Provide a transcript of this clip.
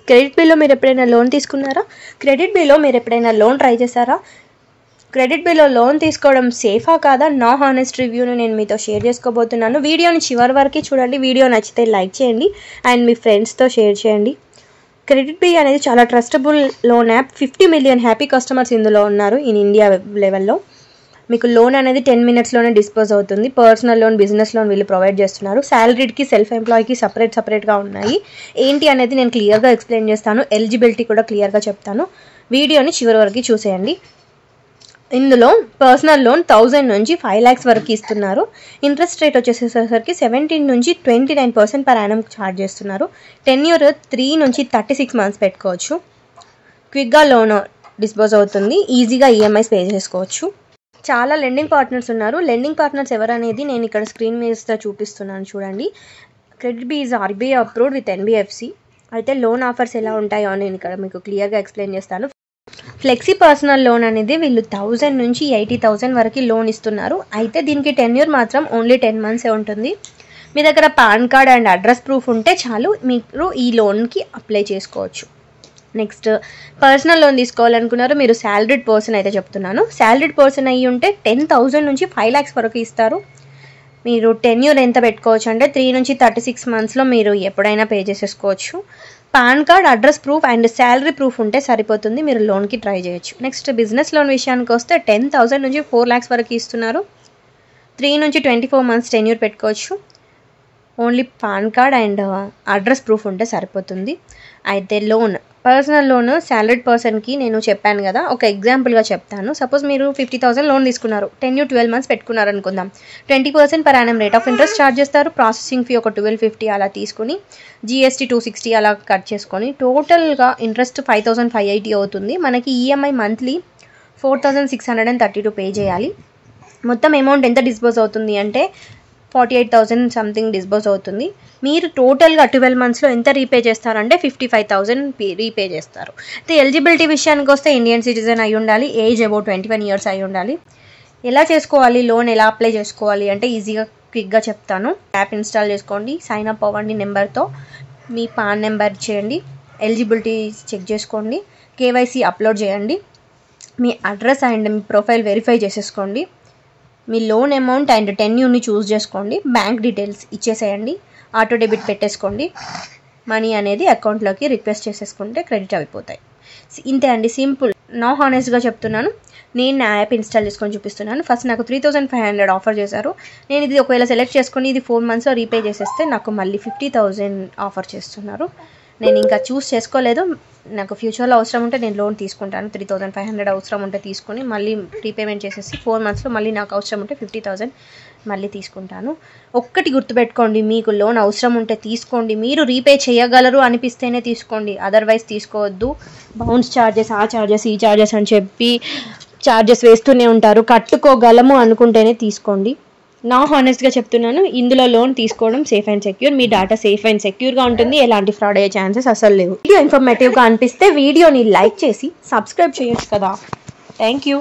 Credit బిల్లో మీరు ఎప్పుడైనా లోన్ తీసుకున్నారా? క్రెడిట్ బిల్లో మీరు ఎప్పుడైనా లోన్ ట్రై చేశారా? క్రెడిట్ బిల్లో లోన్ తీసుకోవడం సేఫా కాదా? నా హానెస్ట్ రివ్యూని నేను మీతో షేర్ చేసుకోబోతున్నాను. వీడియోని చివరి వరకు చూడండి. వీడియో నచ్చితే లైక్ చేయండి అండ్ మీ ఫ్రెండ్స్తో షేర్ చేయండి. క్రెడిట్ బిల్ అనేది చాలా trustable loan app. 50 million happy customers ఇందులో ఉన్నారు ఇన్ ఇండియా లెవెల్లో. మీకు లోన్ అనేది 10 మినిట్స్లోనే డిస్పోజ్ అవుతుంది. పర్సనల్ లోన్, బిజినెస్ లోన్ వీళ్ళు ప్రొవైడ్ చేస్తున్నారు. శాలరీడ్కి, సెల్ఫ్ ఎంప్లాయ్కి సపరేట్గా ఉన్నాయి. ఏంటి అనేది నేను క్లియర్గా ఎక్స్ప్లెయిన్ చేస్తాను. ఎలిజిబిలిటీ కూడా క్లియర్గా చెప్తాను. వీడియోని చివరి వరకు చూసేయండి. ఇందులో పర్సనల్ లోన్ 1000 నుంచి 5 lakhs వరకు ఇస్తున్నారు. ఇంట్రెస్ట్ రేట్ వచ్చేసేసరికి 17 నుంచి 29% పర్ యానం ఛార్జ్ చేస్తున్నారు. టెన్యూర్ 3 నుంచి 36 months పెట్టుకోవచ్చు. క్విక్గా లోన్ డిస్పోజ్ అవుతుంది. ఈజీగా ఈఎంఐస్ పే చేసుకోవచ్చు. చాలా లెండింగ్ పార్ట్నర్స్ ఉన్నారు. లెండింగ్ పార్ట్నర్స్ ఎవరనేది నేను ఇక్కడ స్క్రీన్ మీద చూపిస్తున్నాను చూడండి. Credit Bee is RBI approved with NBFC. అయితే లోన్ ఆఫర్స్ ఎలా ఉంటాయో నేను ఇక్కడ మీకు క్లియర్గా ఎక్స్ప్లెయిన్ చేస్తాను. ఫ్లెక్సీ పర్సనల్ లోన్ అనేది వీళ్ళు 1000 నుంచి 80,000 వరకు లోన్ ఇస్తున్నారు. అయితే దీనికి టెన్యూర్ మాత్రం ఓన్లీ 10 months ఉంటుంది. మీ దగ్గర pan card and address proof ఉంటే చాలు, మీరు ఈ లోన్కి అప్లై చేసుకోవచ్చు. నెక్స్ట్, పర్సనల్ లోన్ తీసుకోవాలనుకున్నారు, మీరు శాలరీడ్ పర్సన్ అయితే చెప్తున్నాను. శాలరీడ్ పర్సన్ అయ్యి ఉంటే 10,000 నుంచి 5 lakhs వరకు ఇస్తారు. మీరు టెన్యూర్ ఎంత పెట్టుకోవచ్చు అంటే 3 నుంచి 36 monthsలో మీరు ఎప్పుడైనా పే చేసేసుకోవచ్చు. Pan card, address proof and salary proof ఉంటే సరిపోతుంది, మీరు లోన్కి ట్రై చేయొచ్చు. నెక్స్ట్, బిజినెస్ లోన్ విషయానికి వస్తే 10,000 నుంచి 4 lakhs వరకు ఇస్తున్నారు. 3 నుంచి 24 months టెన్యూర్ పెట్టుకోవచ్చు. Only pan card and address proof ఉంటే సరిపోతుంది. అయితే లోన్, పర్సనల్ లోన్ శాలరీడ్ పర్సన్కి నేను చెప్పాను కదా, ఒక ఎగ్జాంపుల్గా చెప్తాను. సపోజ్ మీరు 50,000 లోన్ తీసుకున్నారు, టెన్యూర్ 12 months పెట్టుకున్నారు అనుకుందాం. 20% per annum rate of interest charge చేస్తారు. ప్రాసెసింగ్ ఫీ ఒక 1250 అలా తీసుకుని, జిఎస్టీ 260 అలా కట్ చేసుకొని టోటల్గా ఇంట్రెస్ట్ 5,580 అవుతుంది. మనకి ఈఎంఐ మంత్లీ 4,632 పే చేయాలి. మొత్తం అమౌంట్ ఎంత డిస్పోజ్ అవుతుంది అంటే 48,000 సంథింగ్ డిస్పోజ్ అవుతుంది. మీరు టోటల్గా 12 monthsలో ఎంత రీపే చేస్తారంటే 55,000 రీపే చేస్తారు. అయితే ఎలిజిబిలిటీ విషయానికి వస్తే ఇండియన్ సిటిజన్ అయి ఉండాలి, ఏజ్ అబౌట్ 21 years అయి ఉండాలి. ఎలా చేసుకోవాలి, లోన్ ఎలా అప్లై చేసుకోవాలి అంటే ఈజీగా క్విక్గా చెప్తాను. యాప్ ఇన్స్టాల్ చేసుకోండి, సైన్ అప్ అవ్వండి నెంబర్తో, మీ పాన్ నెంబర్ ఇచ్చేయండి, ఎలిజిబిలిటీ చెక్ చేసుకోండి, కేవైసీ అప్లోడ్ చేయండి, మీ అడ్రస్ అండ్ మీ ప్రొఫైల్ వెరిఫై చేసేసుకోండి, మీ లోన్ అమౌంట్ అండ్ టెన్యూర్ని చూస్ చేసుకోండి, బ్యాంక్ డీటెయిల్స్ ఇచ్చేసేయండి, ఆటో డెబిట్ పెట్టేసుకోండి, మనీ అనేది అకౌంట్లోకి రిక్వెస్ట్ చేసేసుకుంటే క్రెడిట్ అయిపోతాయి. ఇంతే అండి, సింపుల్. నా హానెస్ట్గా చెప్తున్నాను, నేను నా యాప్ ఇన్స్టాల్ చేసుకొని చూపిస్తున్నాను. ఫస్ట్ నాకు 3,500 ఆఫర్ చేశారు. నేను ఇది ఒకవేళ సెలెక్ట్ చేసుకొని ఇది 4 monthsలో రీపే చేసేస్తే నాకు మళ్ళీ 50,000 ఆఫర్ చేస్తున్నారు. నేను ఇంకా చూస్ చేసుకోలేదు. నాకు ఫ్యూచర్లో అవసరం ఉంటే నేను లోన్ తీసుకుంటాను. 3,500 అవసరం ఉంటే తీసుకొని మళ్ళీ రీపేమెంట్ చేసేసి 4 monthsలో మళ్ళీ నాకు అవసరం ఉంటే 50,000 మళ్ళీ తీసుకుంటాను. ఒక్కటి గుర్తుపెట్టుకోండి, మీకు లోన్ అవసరం ఉంటే తీసుకోండి. మీరు రీపే చేయగలరు అనిపిస్తేనే తీసుకోండి, అదర్వైజ్ తీసుకోవద్దు. బౌన్స్ ఛార్జెస్, ఆ ఛార్జెస్, ఈ ఛార్జెస్ అని చెప్పి ఛార్జెస్ వేస్తూనే ఉంటారు. కట్టుకోగలము అనుకుంటేనే తీసుకోండి. నా హానెస్ట్గా చెప్తున్నాను, ఇందులో లోన్ తీసుకోవడం సేఫ్ అండ్ సెక్యూర్. మీ డేటా సేఫ్ అండ్ సెక్యూర్గా ఉంటుంది. ఎలాంటి ఫ్రాడ్ అయ్యే ఛాన్సెస్ అసలు లేవు. వీడియో ఇన్ఫర్మేటివ్గా అనిపిస్తే వీడియోని లైక్ చేసి సబ్స్క్రైబ్ చేయొచ్చు కదా. Thank you.